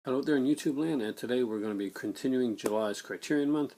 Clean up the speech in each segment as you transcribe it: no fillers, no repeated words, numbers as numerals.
Hello there in YouTube land, and today we're going to be continuing July's Criterion Month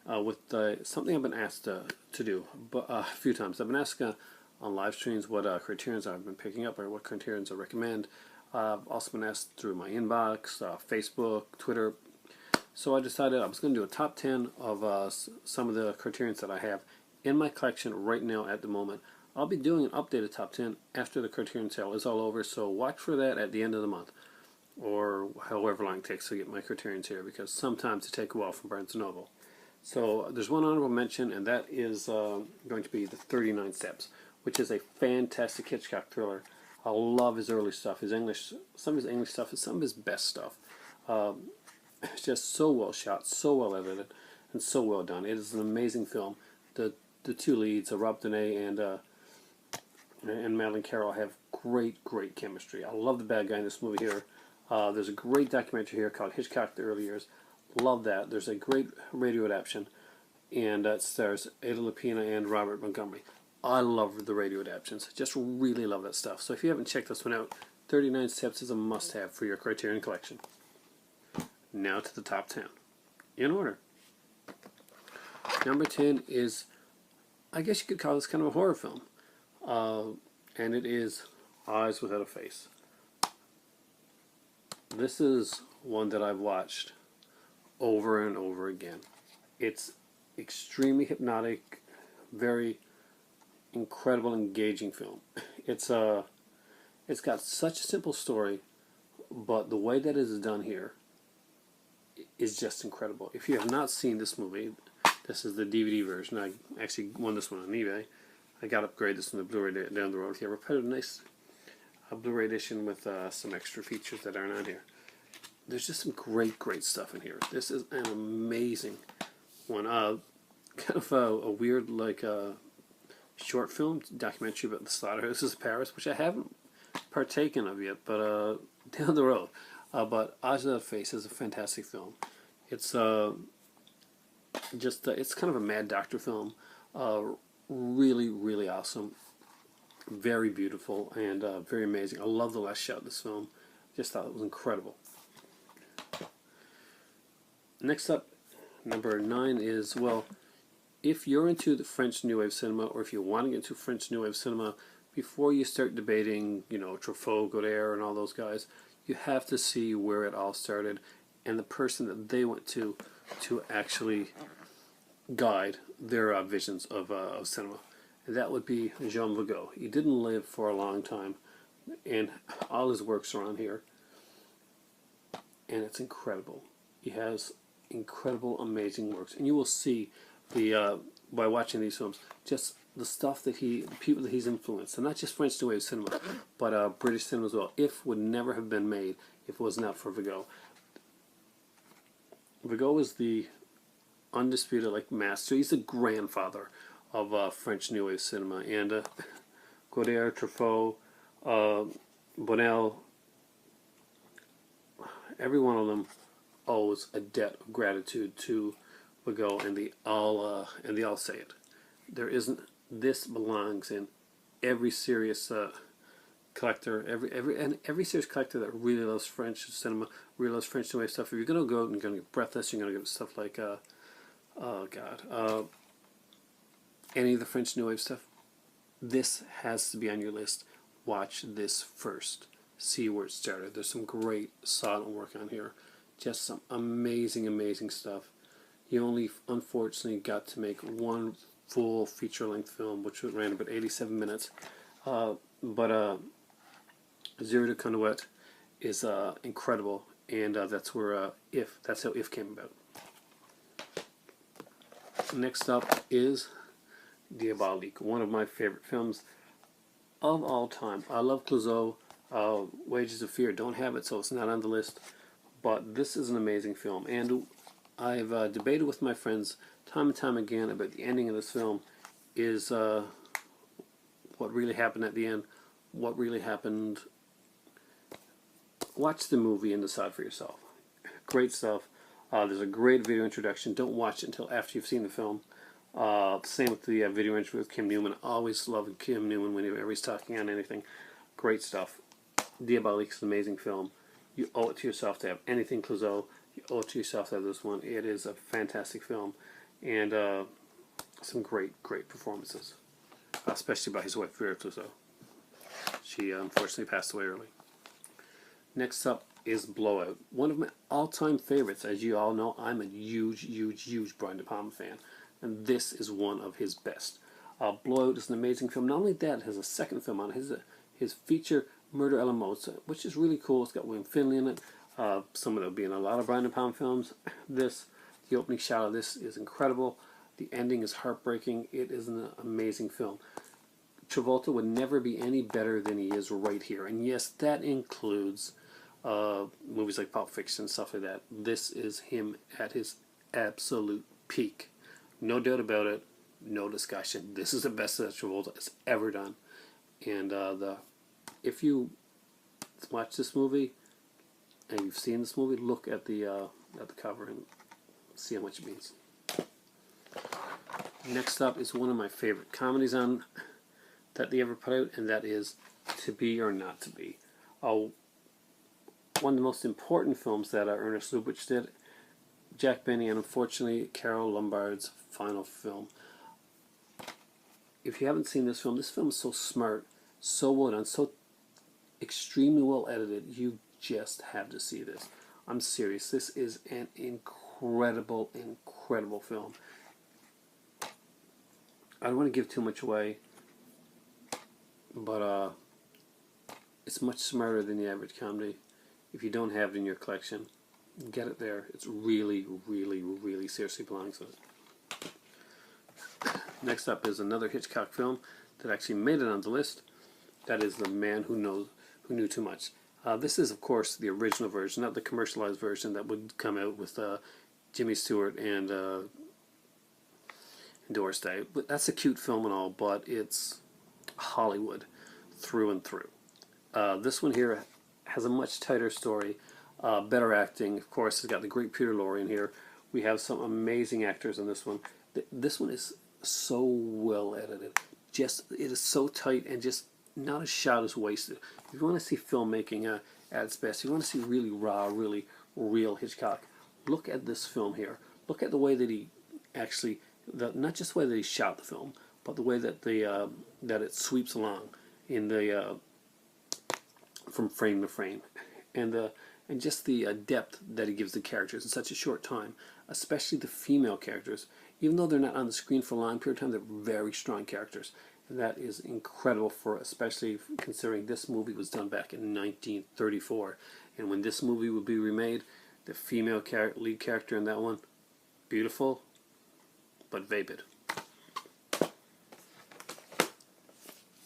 with something I've been asked to do a few times. I've been asked on live streams what Criterions I've been picking up or what Criterions I recommend. I've also been asked through my inbox, Facebook, Twitter. So I decided I was going to do a top 10 of some of the Criterions that I have in my collection right now at the moment. I'll be doing an updated top 10 after the Criterion sale is all over, so watch for that at the end of the month, or however long it takes to get my Criterions here, because sometimes it takes a while from Barnes & Noble. So there's one honorable mention, and that is going to be The 39 Steps, which is a fantastic Hitchcock thriller. I love his early stuff. Some of his English stuff is some of his best stuff. It's just so well shot, so well edited, and so well done. It is an amazing film. The two leads, Rob Denet and Madeleine Carroll, have great chemistry. I love the bad guy in this movie here. There's a great documentary here called Hitchcock: The Early Years. Love that. There's a great radio adaptation, and that stars Ada Lupina and Robert Montgomery. I love the radio adaptations. Just really love that stuff. So if you haven't checked this one out, 39 Steps is a must-have for your Criterion collection. Now to the top 10. In order. Number 10 is, I guess you could call this kind of a horror film. And it is Eyes Without a Face. This is one that I've watched over and over again. It's extremely hypnotic, very incredible, engaging film. It's got such a simple story, but the way that it is done here is just incredible. If you have not seen this movie, this is the DVD version. I actually won this one on eBay. I got upgraded this from the Blu-ray down the road here. We put a nice Blu-ray edition with some extra features that aren't on here. There's just some great stuff in here. This is an amazing one. Kind of a weird, short film documentary about the slaughterhouses of Paris, which I haven't partaken of yet, but down the road. But Eyes Without a Face is a fantastic film. It's it's kind of a Mad Doctor film. Really awesome. Very beautiful and very amazing. I love the last shot of this film. Just thought it was incredible. Next up, number 9 is, well, if you're into the French New Wave cinema, or if you want to get into French New Wave cinema, before you start debating, Truffaut, Godard, and all those guys, you have to see where it all started and the person that they went to actually guide their visions of cinema. And that would be Jean Vigo. He didn't live for a long time, and all his works are on here, and it's incredible. He has incredible, amazing works, and you will see by watching these films just the stuff that the people that he's influenced, and not just French New Wave cinema, but British cinema as well. If would never have been made if it was not for Vigo. Vigo is the undisputed master. He's the grandfather of French New Wave cinema, and Godard, Truffaut, Bonnel, every one of them owes a debt of gratitude to Vigo, and they all say it. There isn't. This belongs in every serious collector, every serious collector that really loves French cinema, really loves French New Wave stuff. If you're going to go out and you're going to get Breathless, you're going to get stuff like any of the French New Wave stuff, this has to be on your list. Watch this first. See where it started. There's some great silent work on here. Just some amazing stuff. He only, unfortunately, got to make one full feature-length film, which ran about 87 minutes. But Zero de Conduite is incredible, and that's where that's how If came about. Next up is Diabolique, one of my favorite films of all time. I love Clouseau. Wages of Fear don't have it, so it's not on the list. But this is an amazing film, and I've debated with my friends time and time again about the ending of this film. Is what really happened at the end? What really happened? Watch the movie and decide for yourself. Great stuff. There's a great video introduction. Don't watch it until after you've seen the film. Same with the video interview with Kim Newman. Always love Kim Newman whenever he's talking on anything. Great stuff. Diabolique is an amazing film. You owe it to yourself to have anything Clouseau. You owe it to yourself to have this one. It is a fantastic film, and some great performances, especially by his wife Vera Clouseau. She unfortunately passed away early. Next up is Blowout, one of my all-time favorites. As you all know, I'm a huge Brian De Palma fan, and this is one of his best. Blowout is an amazing film. Not only that, it has a second film on it. His feature Murder a la Mode, which is really cool. It's got William Finley in it. Some of them will be in a lot of Brian De Palma films. The opening shot of this is incredible. The ending is heartbreaking. It is an amazing film. Travolta would never be any better than he is right here. And yes, that includes movies like Pulp Fiction, stuff like that. This is him at his absolute peak. No doubt about it. No discussion. This is the best that Travolta has ever done. And if you watch this movie and you've seen this movie, look at the cover and see how much it means. Next up is one of my favorite comedies on that they ever put out, and that is To Be or Not to Be. One of the most important films that Ernest Lubitsch did. Jack Benny, and unfortunately Carole Lombard's final film. If you haven't seen this film is so smart, so well done, so extremely well edited. You just have to see this. I'm serious. This is an incredible film. I don't want to give too much away, but it's much smarter than the average comedy. If you don't have it in your collection, get it there. It's really seriously belongs to it. Next up is another Hitchcock film that actually made it on the list. That is The Man Who Knew Too Much. This is, of course, the original version, not the commercialized version that would come out with Jimmy Stewart and Doris Day. But that's a cute film and all, but it's Hollywood through and through. This one here has a much tighter story, better acting. Of course, it's got the great Peter Lorre in here. We have some amazing actors in this one. This one is so well edited. It is so tight, and just not a shot is wasted. If you want to see filmmaking at its best, if you want to see really raw, really real Hitchcock, look at this film here. Look at the way that he actually, not just the way that he shot the film, but the way that that it sweeps along in the from frame to frame, and just the depth that he gives the characters in such a short time, especially the female characters. Even though they're not on the screen for a long period of time, they're very strong characters. And that is incredible, especially considering this movie was done back in 1934. And when this movie would be remade, the female lead character in that one, beautiful, but vapid.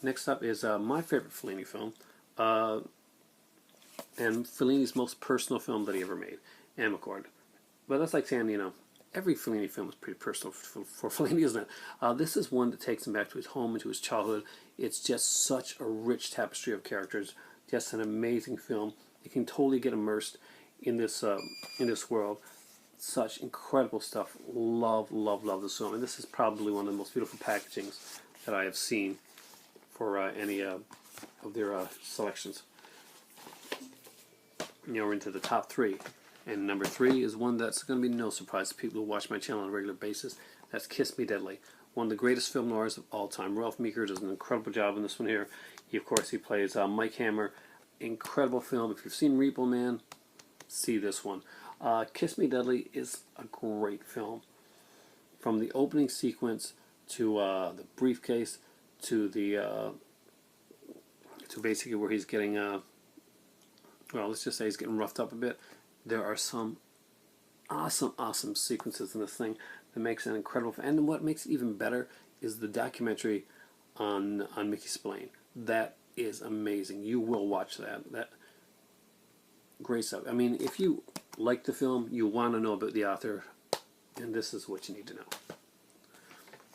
Next up is my favorite Fellini film, and Fellini's most personal film that he ever made, Amarcord. But that's like saying, every Fellini film is pretty personal for Fellini, isn't it? This is one that takes him back to his home and to his childhood. It's just such a rich tapestry of characters. Just an amazing film. You can totally get immersed in this world. Such incredible stuff. Love this film. And this is probably one of the most beautiful packagings that I have seen for any of their selections. We're into the top three. And number 3 is one that's going to be no surprise to people who watch my channel on a regular basis. That's Kiss Me Deadly. One of the greatest film noirs of all time. Ralph Meeker does an incredible job in this one here. He plays Mike Hammer. Incredible film. If you've seen Repo Man, see this one. Kiss Me Deadly is a great film. From the opening sequence to the briefcase to the to basically where he's getting let's just say he's getting roughed up a bit. There are some awesome sequences in this thing that makes it incredible. And what makes it even better is the documentary on Mickey Spillane. That is amazing. You will watch that. That great stuff. I mean, if you like the film, you want to know about the author, and this is what you need to know.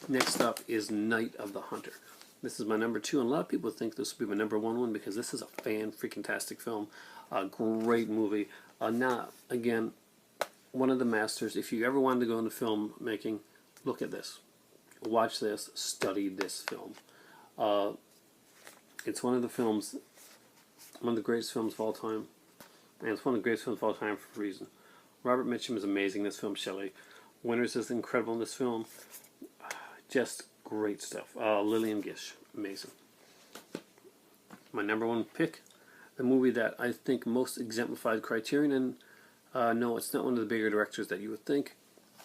Next up is Night of the Hunter. This is my number 2, and a lot of people think this will be my number 1 because this is a fan-freaking-tastic film. A great movie. Now, again, one of the masters. If you ever wanted to go into filmmaking, look at this. Watch this. Study this film. It's one of the greatest films of all time. and it's one of the greatest films of all time for a reason. Robert Mitchum is amazing in this film. Shelley Winters is incredible in this film. Just great stuff. Lillian Gish, amazing. My number one pick, the movie that I think most exemplified Criterion, and no, it's not one of the bigger directors that you would think,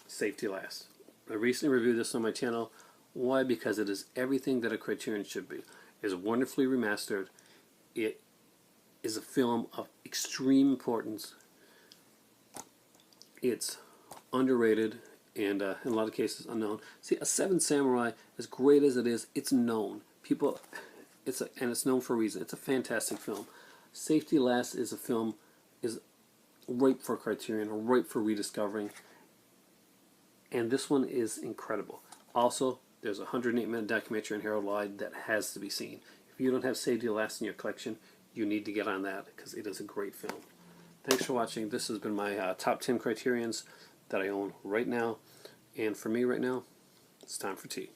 Safety Last. I recently reviewed this on my channel. Why? Because it is everything that a Criterion should be. It is wonderfully remastered. It is a film of extreme importance. It's underrated and in a lot of cases unknown. See, A Seven Samurai, as great as it is, it's known. People, and it's known for a reason. It's a fantastic film. Safety Last is a film, is ripe for Criterion, ripe for rediscovering. And this one is incredible. Also, there's a 108-minute documentary on Harold Lloyd that has to be seen. If you don't have Safety Last in your collection, you need to get on that because it is a great film. Thanks for watching. This has been my top 10 Criterions that I own right now. And for me right now, it's time for tea.